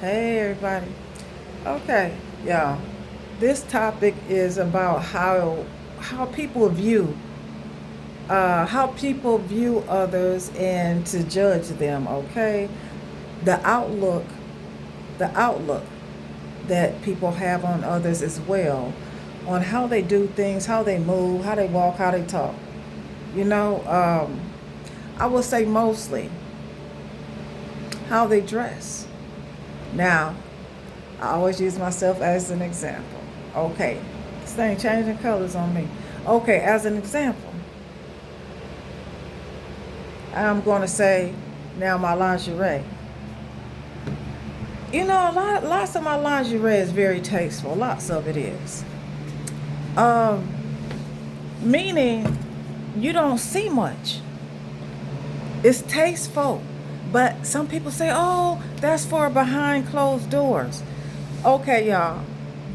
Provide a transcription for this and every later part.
Hey everybody. Okay, y'all. This topic is about how people view others and to judge them. Okay, the outlook, the outlook that people have on others as well, on how they do things, how they move, how they walk, how they talk. You know, I would say mostly how they dress. Now, I always use myself as an example. Okay, this thing changing colors on me. Okay, as an example, I'm going to say now my lingerie. Lots of my lingerie is very tasteful. Lots of it is. Um, Meaning you don't see much. It's tasteful, but some people say, "Oh, that's for behind closed doors." Okay, y'all.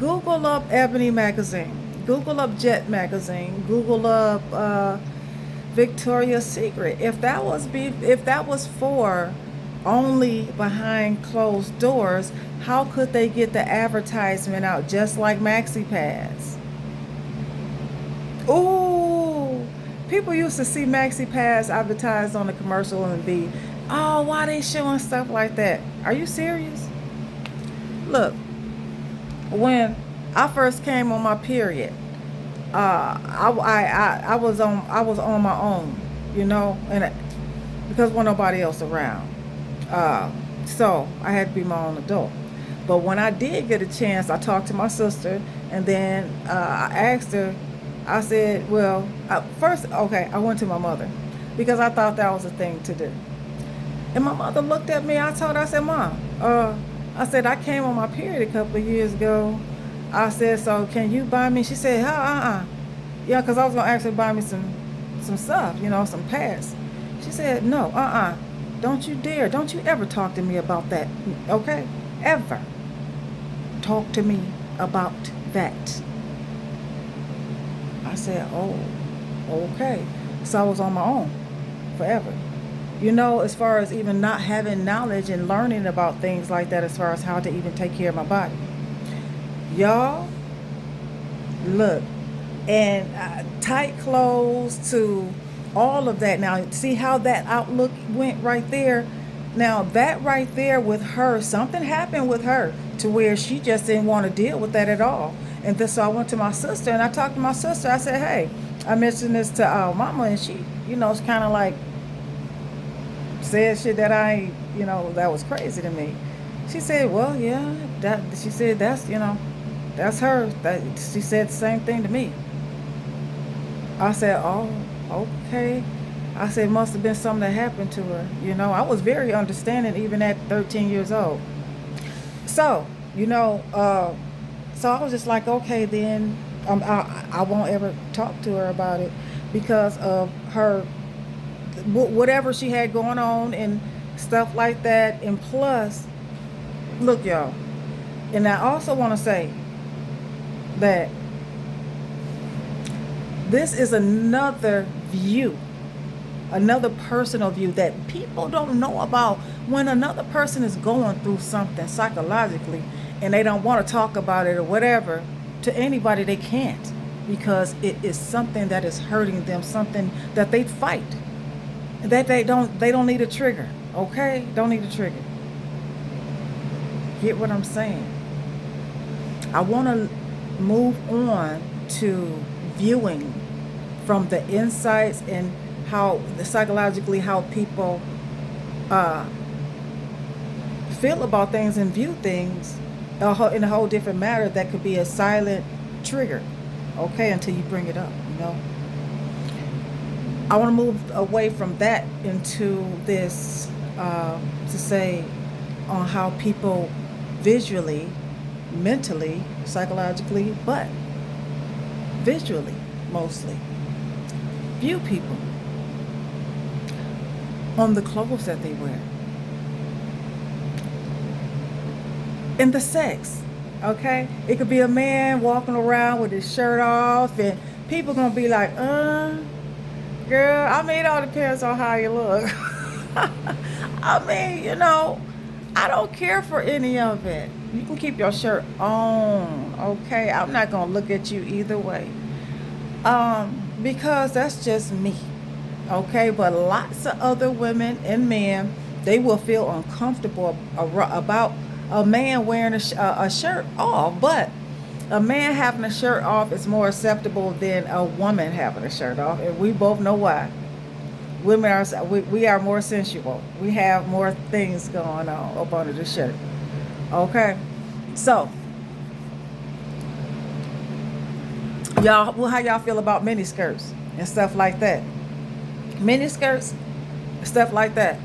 Google up Ebony magazine. Google up Jet magazine. Google up Victoria's Secret. If that was for only behind closed doors, how could they get the advertisement out just like Maxi Pads? Ooh, people used to see Maxi Pads advertised on the commercial and be, oh, why they showing stuff like that? Are you serious? Look, when I first came on my period, I was on my own, and because wasn't nobody else around, uh, so I had to be my own adult. But when I did get a chance, I talked to my sister, and then I asked her. I said, "Well, first, okay." I went to my mother because I thought that was a thing to do. And my mother looked at me. I told her, I said, Mom, I said, I came on my period a couple of years ago. I said, so can you buy me? She said, Yeah, because I was going to ask her to buy me some stuff, some pads. She said, no, don't you dare. Don't you ever talk to me about that, okay? Ever talk to me about that. I said, oh, okay. So I was on my own forever. As far as even not having knowledge and learning about things like that, as far as how to even take care of my body. Y'all, look, and tight clothes to all of that. Now, see how that outlook went right there? Now, that right there with her, something happened with her to where she just didn't want to deal with that at all. And so I went to my sister and I talked to my sister. I said, hey, I mentioned this to our mama, and she, it's kind of like said shit that that was crazy to me. She said, well, yeah, she said, that's her. That she said the same thing to me. I said, oh, okay. I said, must have been something that happened to her. I was very understanding even at 13 years old. So, so I was just like, okay, then I won't ever talk to her about it because of her whatever she had going on and stuff like that. And plus, look, y'all, and I also want to say that this is another personal view that people don't know about. When another person is going through something psychologically and they don't want to talk about it or whatever to anybody, they can't, because it is something that is hurting them, something that they fight, that they don't need a trigger. Okay, don't need a trigger. Get what I'm saying? I want to move on to viewing from the insights and how psychologically how people uh, feel about things and view things in a whole different matter that could be a silent trigger. Okay, until you bring it up. I want to move away from that into this, to say, on how people visually, mentally, psychologically, but visually mostly view people on the clothes that they wear and the sex. Okay, it could be a man walking around with his shirt off, and people gonna be like, girl, I mean, it all depends on how you look. I mean, I don't care for any of it. You can keep your shirt on, okay? I'm not gonna look at you either way. Because that's just me, okay? But lots of other women and men, they will feel uncomfortable about a man wearing a shirt off. But a man having a shirt off is more acceptable than a woman having a shirt off, and we both know why. Women are we are more sensual. We have more things going on up under the shirt. Okay, so y'all, well, how y'all feel about mini skirts and stuff like that? Mini skirts, stuff like that.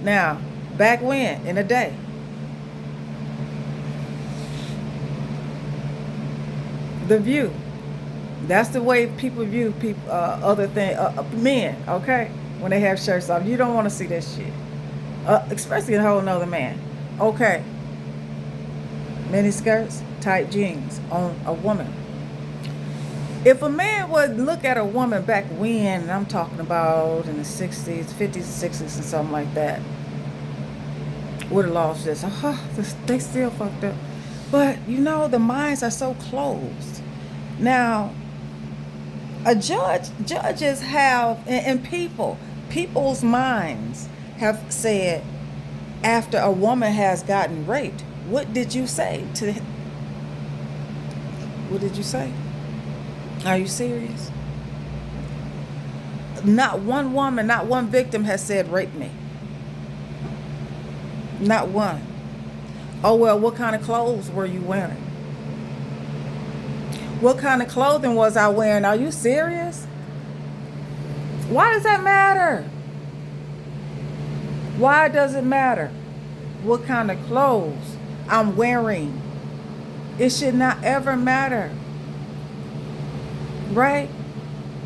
Now, back when in the day, the view. That's the way people view people, other thing, men. Okay, when they have shirts off, you don't want to see that shit, especially a whole nother man. Okay, mini skirts, tight jeans on a woman. If a man would look at a woman back when, and I'm talking about in the 60s, 50s, 60s, and something like that, would have lost this. They still fucked up. But you know, the minds are so closed. Now, judges have, and people's minds have said, after a woman has gotten raped, what did you say to? What did you say? Are you serious? Not one woman, not one victim has said rape me. Not one. Oh, well, what kind of clothes were you wearing? What kind of clothing was I wearing? Are you serious? Why does that matter? Why does it matter what kind of clothes I'm wearing? It should not ever matter. Right?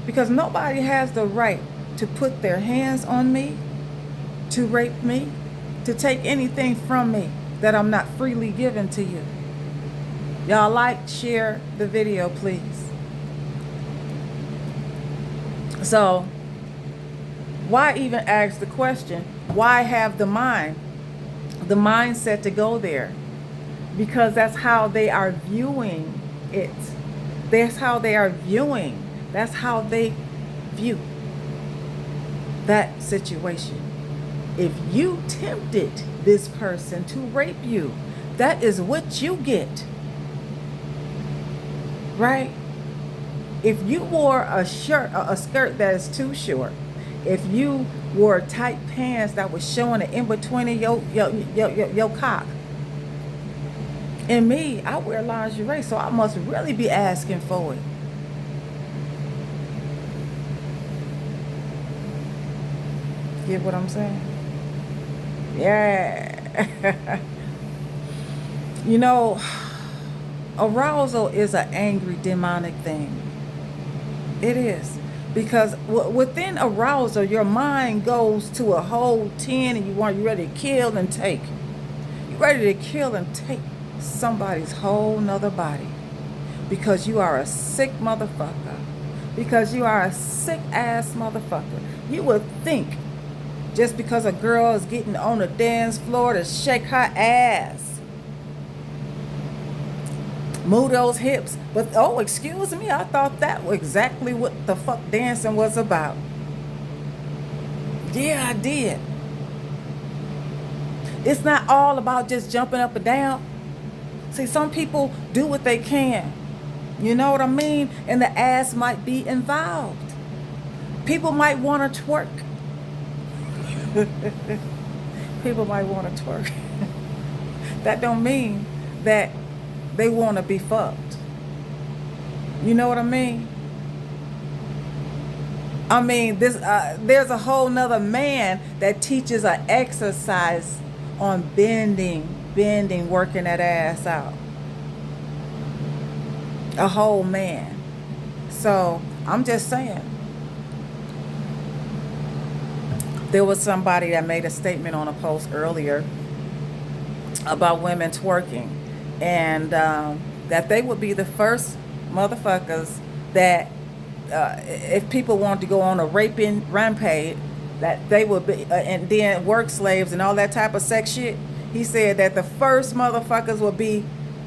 Because nobody has the right to put their hands on me, to rape me, to take anything from me that I'm not freely given to you. Y'all like, share the video, please. So, why even ask the question? Why have the mindset to go there? Because that's how they are viewing it. That's how they are viewing. That's how they view that situation. If you tempted this person to rape you, that is what you get. Right? If you wore a skirt that is too short, if you wore tight pants that was showing it in between your cock, and me, I wear lingerie, so I must really be asking for it. Get what I'm saying? Yeah. You know, arousal is an angry, demonic thing. It is. Because within arousal, your mind goes to a whole 10 and you ready to kill and take. You're ready to kill and take somebody's whole nother body. Because you are a sick motherfucker. Because you are a sick ass motherfucker. You would think just because a girl is getting on the dance floor to shake her ass, move those hips. But, oh, excuse me, I thought that was exactly what the fuck dancing was about. Yeah, I did. It's not all about just jumping up and down. See, some people do what they can. You know what I mean? And the ass might be involved. People might want to twerk. People might want to twerk. That don't mean that they want to be fucked. You know what I mean? I mean, there's a whole nother man that teaches an exercise on bending, working that ass out. A whole man. So I'm just saying. There was somebody that made a statement on a post earlier about women twerking, and that they would be the first motherfuckers that if people wanted to go on a raping rampage, that they would be, and then work slaves and all that type of sex shit, He said that the first motherfuckers would be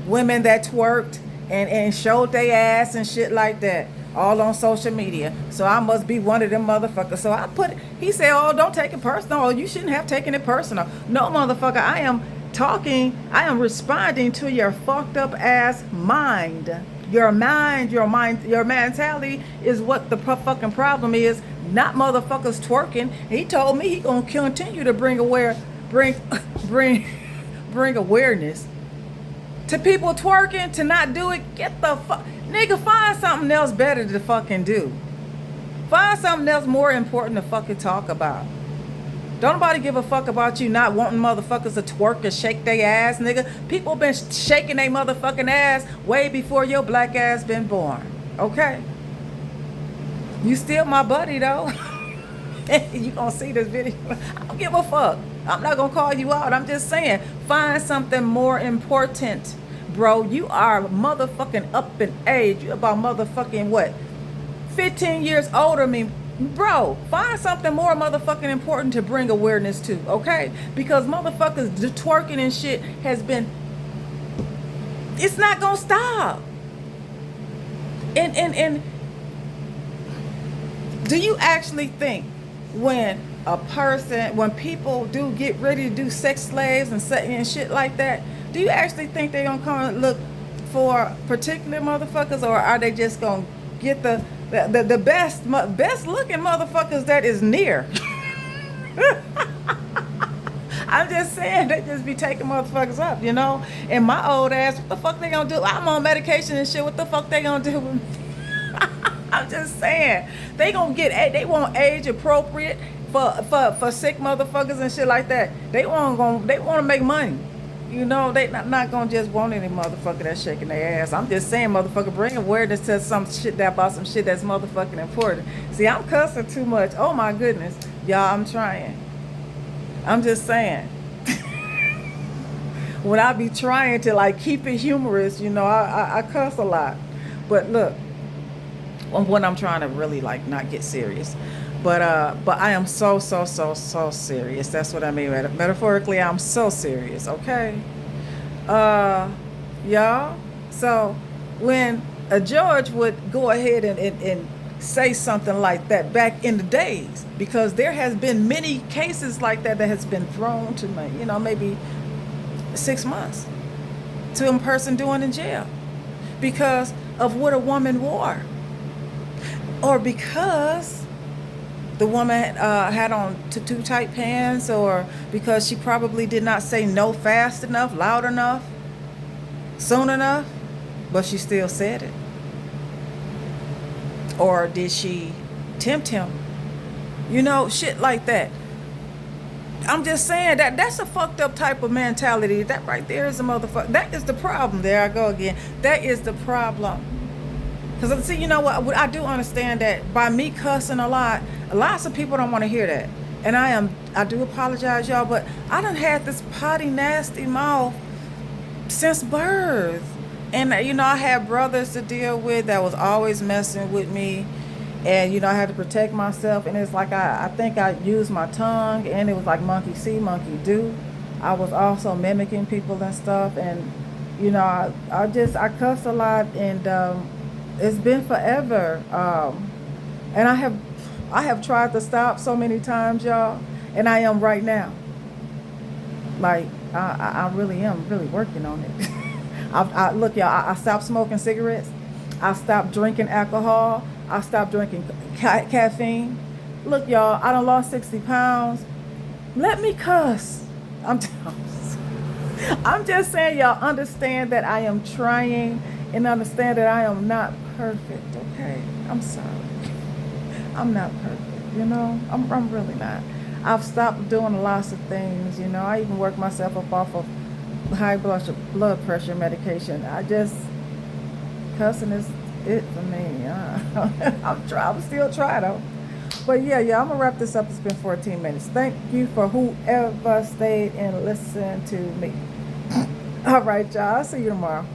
women that twerked and showed their ass and shit like that, all on social media. So I must be one of them motherfuckers. So he said, oh, don't take it personal. Oh, you shouldn't have taken it personal. No, motherfucker, I am responding to your fucked up ass mind. Your mentality is what the fucking problem is, not motherfuckers twerking. He told me he gonna continue to bring awareness to people twerking, to not do it. Get the fuck, nigga, find something else better to fucking do. Find something else more important to fucking talk about. Don't nobody give a fuck about you not wanting motherfuckers to twerk and shake their ass, nigga. People been shaking their motherfucking ass way before your black ass been born. Okay? You still my buddy, though. You gonna see this video. I don't give a fuck. I'm not gonna call you out. I'm just saying, find something more important, bro. You are motherfucking up in age. You about motherfucking what? 15 years older than me. Bro, find something more motherfucking important to bring awareness to, okay? Because motherfuckers twerking and shit it's not gonna stop. And do you actually think when people do get ready to do sex slaves and shit like that, do you actually think they gonna come and look for particular motherfuckers, or are they just gonna get the best looking motherfuckers that is near? I'm just saying, they just be taking motherfuckers up, you know? And my old ass, what the fuck they gonna do? I'm on medication and shit. What the fuck they gonna do with me? I'm just saying, they want age appropriate for sick motherfuckers and shit like that. They want to make money. You know, they not gonna just want any motherfucker that's shaking their ass. I'm just saying, motherfucker, bring awareness to some shit about some shit that's motherfucking important. See, I'm cussing too much. Oh my goodness, y'all, I'm trying. I'm just saying. When I be trying to like keep it humorous, you know, I cuss a lot. But look, when I'm trying to really like not get serious. But I am so serious. That's what I mean. Metaphorically, I'm so serious, okay? Y'all. So when a judge would go ahead and say something like that back in the days, because there has been many cases like that has been thrown to me, you know, maybe 6 months to a person doing in jail because of what a woman wore, or because the woman had on too tight pants, or because she probably did not say no fast enough, loud enough, soon enough, but she still said it. Or did she tempt him? You know, shit like that. I'm just saying that's a fucked up type of mentality. That right there is a motherfucker. That is the problem. There I go again. That is the problem. Because, see, you know what? I do understand that by me cussing a lot, lots of people don't want to hear that. And I do apologize, y'all, but I done had this potty, nasty mouth since birth. And, you know, I had brothers to deal with that was always messing with me. And, you know, I had to protect myself. And it's like I think I used my tongue, and it was like monkey see, monkey do. I was also mimicking people and stuff. And, you know, I cuss a lot, and it's been forever, and I have tried to stop so many times, y'all, and I am right now. Like I really am working on it. Look, y'all, I stopped smoking cigarettes. I stopped drinking alcohol. I stopped drinking caffeine. Look, y'all, I done lost 60 pounds. Let me cuss. I'm just saying, y'all, understand that I am trying, and understand that I am not perfect, okay? I'm sorry. I'm not perfect, you know? I'm really not. I've stopped doing lots of things, you know? I even worked myself up off of high blood pressure medication. Cussing is it for me. I'm still trying, though. But yeah, I'm going to wrap this up. It's been 14 minutes. Thank you for whoever stayed and listened to me. All right, y'all. I'll see you tomorrow.